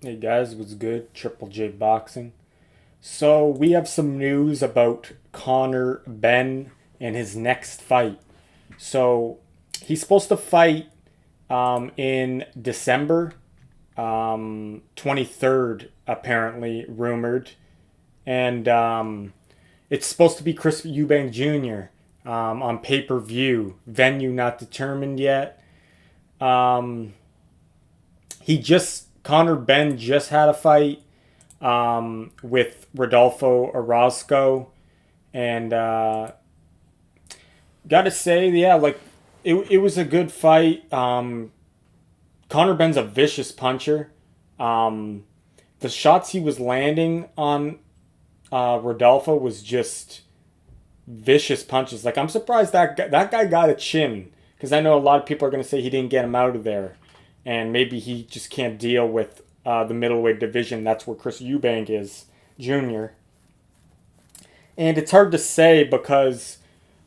Hey guys, what's good? Triple J Boxing. So we have some news about Conor Benn and his next fight. So he's supposed to fight in December 23rd, apparently rumored, and it's supposed to be Chris Eubank Jr. On pay-per-view. Venue not determined yet. Um, he just Conor Benn just had a fight with Rodolfo Orozco, and gotta say, yeah, like it was a good fight. Conor Benn's a vicious puncher. Um, the shots he was landing on Rodolfo was just vicious punches. Like I'm surprised that guy got a chin because I know a lot of people are gonna say he didn't get him out of there, and maybe he just can't deal with the middleweight division. That's where Chris Eubank is, Jr. And it's hard to say because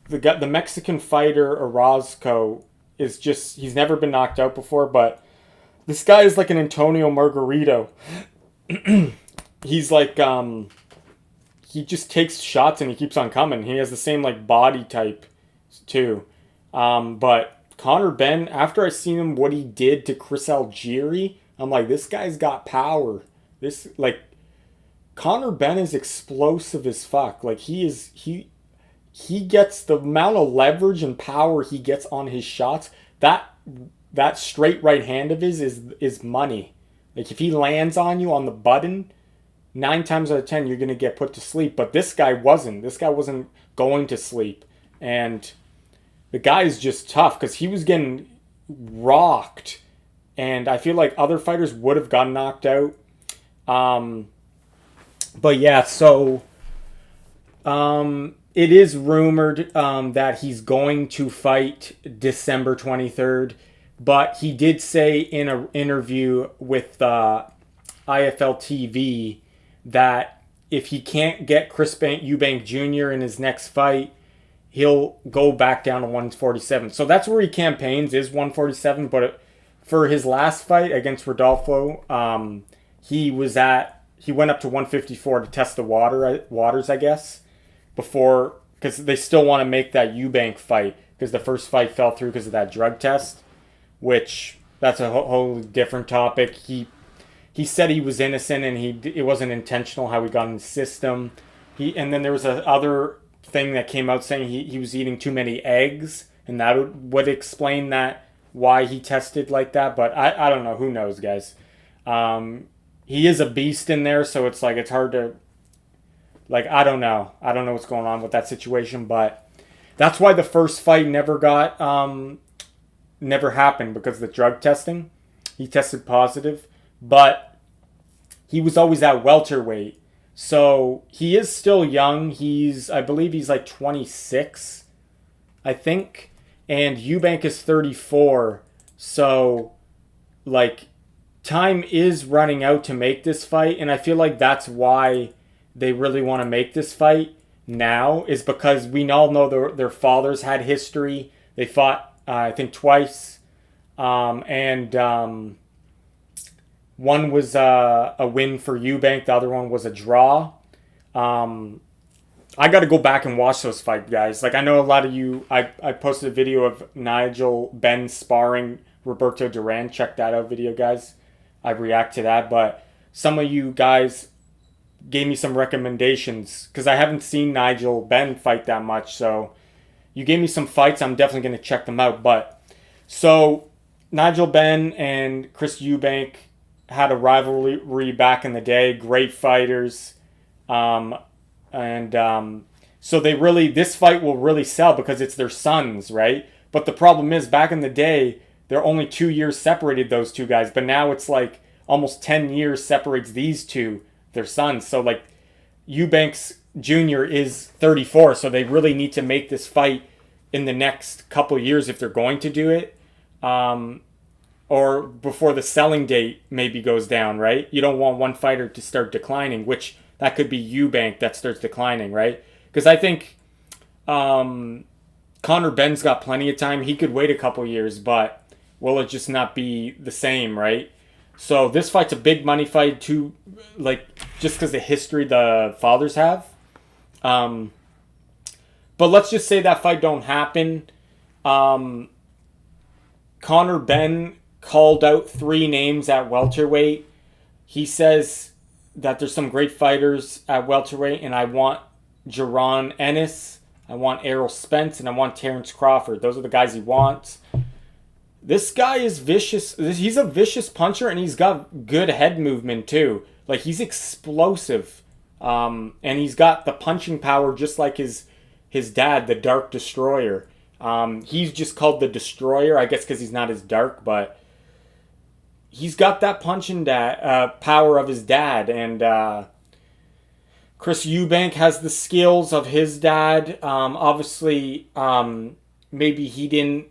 the Mexican fighter Orozco is just he's never been knocked out before, but this guy is like an Antonio Margarito. He's like he just takes shots and he keeps on coming. He has the same like body type too. But Conor Benn, after I seen him what he did to Chris Algieri, I'm like, this guy's got power. This like Conor Benn is explosive as fuck. Like he gets the amount of leverage and power he gets on his shots. That straight right hand of his is money. Like if he lands on you on the button, 9 times out of 10 you're gonna get put to sleep. But this guy wasn't. This guy wasn't going to sleep, and the guy is just tough because he was getting rocked, and I feel like other fighters would have gotten knocked out. Um, but yeah, so it is rumored that he's going to fight December 23rd, but he did say in an interview with IFL TV that if he can't get Eubank Jr. in his next fight, he'll go back down to 147. So that's where he campaigns, is 147. But for his last fight against Rodolfo, he went up to 154 to test the waters, I guess, before, because they still want to make that Eubank fight because the first fight fell through because of that drug test, which that's a whole different topic. He said he was innocent and it wasn't intentional how he got in the system. And then there was a other thing that came out saying he was eating too many eggs, and that would explain that why he tested like that. But I don't know. Who knows, guys? He is a beast in there, so it's like it's hard to like I don't know. I don't know what's going on with that situation, but that's why the first fight never happened because of the drug testing. He tested positive, but he was always at welterweight. So he is still young. I believe he's like 26, I think. And Eubank is 34. So, like, time is running out to make this fight. And I feel like that's why they really want to make this fight now, is because we all know their fathers had history. They fought, I think, twice. One was a win for Eubank. The other one was a draw. I got to go back and watch those fights, guys. Like I know a lot of you. I posted a video of Nigel Benn sparring Roberto Duran. Check that out, video, guys. I react to that, but some of you guys gave me some recommendations because I haven't seen Nigel Benn fight that much. So you gave me some fights. I'm definitely going to check them out. But so Nigel Benn and Chris Eubank had a rivalry back in the day. Great fighters. So this fight will really sell because it's their sons, right? But the problem is back in the day, they're only 2 years separated, those two guys. But now it's like almost 10 years separates these two, their sons. So like Eubanks Jr. is 34. So they really need to make this fight in the next couple years if they're going to do it. Or before the selling date maybe goes down, right? You don't want one fighter to start declining, which that could be Eubank that starts declining, right? Because I think Conor Benn's got plenty of time. He could wait a couple years, but will it just not be the same, right? So this fight's a big money fight too, like just because the history the fathers have. Um, but let's just say that fight don't happen. Um, Conor Benn called out 3 names at welterweight. He says that there's some great fighters at welterweight, and I want Jaron Ennis, I want Errol Spence, and I want Terrence Crawford. Those are the guys he wants. This guy is vicious. He's a vicious puncher, and he's got good head movement too. Like, he's explosive, and he's got the punching power just like his dad, the Dark Destroyer. He's just called the Destroyer, I guess, because he's not as dark, but he's got that punching power of his dad, and Chris Eubank has the skills of his dad. Obviously, maybe he didn't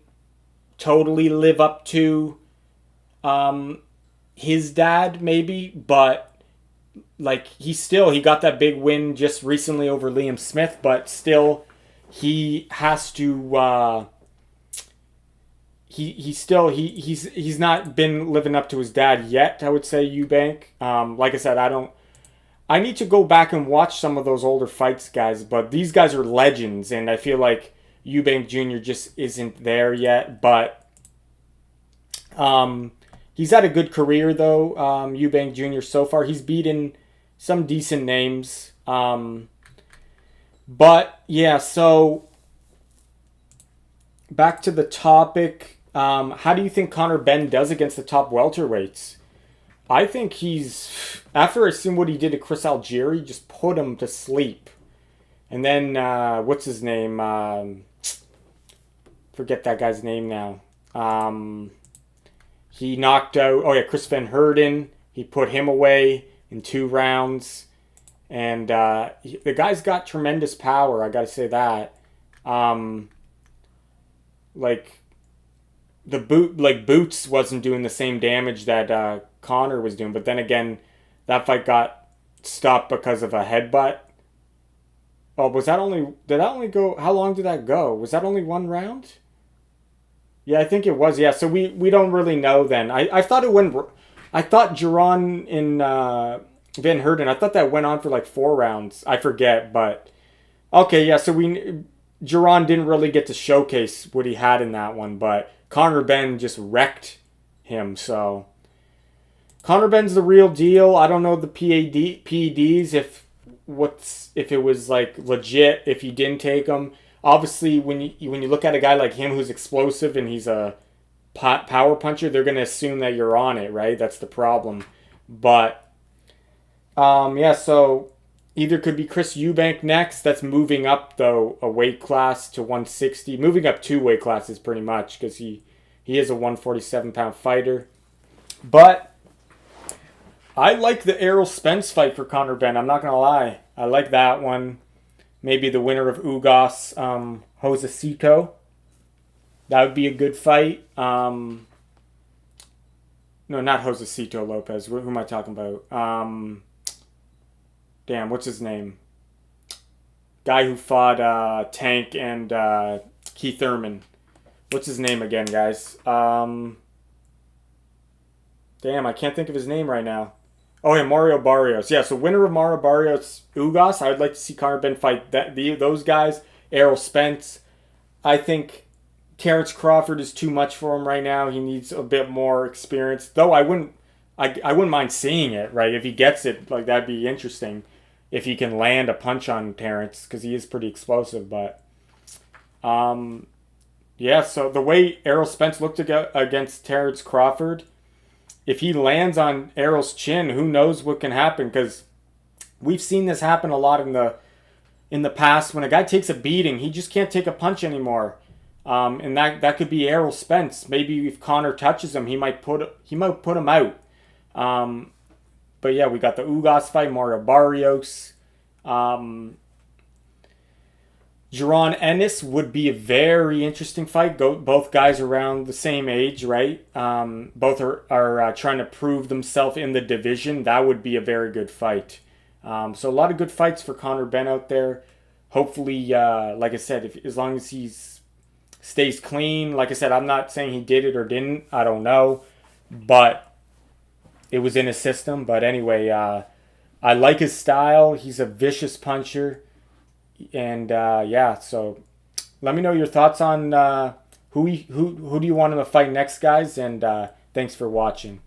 totally live up to his dad, maybe, but like he got that big win just recently over Liam Smith, but still he has to he's not been living up to his dad yet, I would say, Eubank. Like I said, I need to go back and watch some of those older fights, guys, but these guys are legends, and I feel like Eubank Jr. just isn't there yet, but he's had a good career, though, Eubank Jr. so far. He's beaten some decent names. But, yeah, so back to the topic. How do you think Conor Benn does against the top welterweights? I think after I seen what he did to Chris Algieri, just put him to sleep. And then, what's his name? Forget that guy's name now. He knocked out, Chris Van Herden. He put him away in 2 rounds. And the guy's got tremendous power, I gotta say that. Boots wasn't doing the same damage that Conor was doing, but then again, that fight got stopped because of a headbutt. Oh, did that only go, how long did that go? Was that only 1 round? Yeah, I think it was, yeah, so we don't really know then. I thought Jaron in Van Herden, I thought that went on for like 4 rounds. I forget, but okay, yeah, so Jaron didn't really get to showcase what he had in that one, but Conor Benn just wrecked him, so Conor Benn's the real deal. I don't know the PEDs if it was like legit if you didn't take them. Obviously, when you look at a guy like him who's explosive and he's a power puncher, they're gonna assume that you're on it, right? That's the problem. But yeah, so either could be Chris Eubank next. That's moving up though a weight class to 160, moving up 2 weight classes pretty much because he is a 147-pound fighter. But I like the Errol Spence fight for Conor Benn. I'm not going to lie. I like that one. Maybe the winner of Ugas, Josecito. That would be a good fight. No, not Josecito Lopez. Who am I talking about? Damn, what's his name? Guy who fought Tank and Keith Thurman. What's his name again, guys? Damn, I can't think of his name right now. Oh, yeah, Mario Barrios. Yeah, so winner of Mario Barrios, Ugas. I would like to see Conor Benn fight those guys. Errol Spence. I think Terrence Crawford is too much for him right now. He needs a bit more experience. Though I wouldn't mind seeing it, right? If he gets it, like, that'd be interesting. If he can land a punch on Terrence, because he is pretty explosive. But, yeah, so the way Errol Spence looked against Terrence Crawford, if he lands on Errol's chin, who knows what can happen? Because we've seen this happen a lot in the past. When a guy takes a beating, he just can't take a punch anymore. And that could be Errol Spence. Maybe if Conor touches him, he might put him out. But yeah, we got the Ugas fight, Mario Barrios. Jaron Ennis would be a very interesting fight. Both guys around the same age, right? Both are trying to prove themselves in the division. That would be a very good fight. So a lot of good fights for Conor Benn out there. Hopefully, like I said, as long as he stays clean. Like I said, I'm not saying he did it or didn't. I don't know. But it was in his system. But anyway, I like his style. He's a vicious puncher, and yeah. So let me know your thoughts on who do you want him to fight next, guys. And thanks for watching.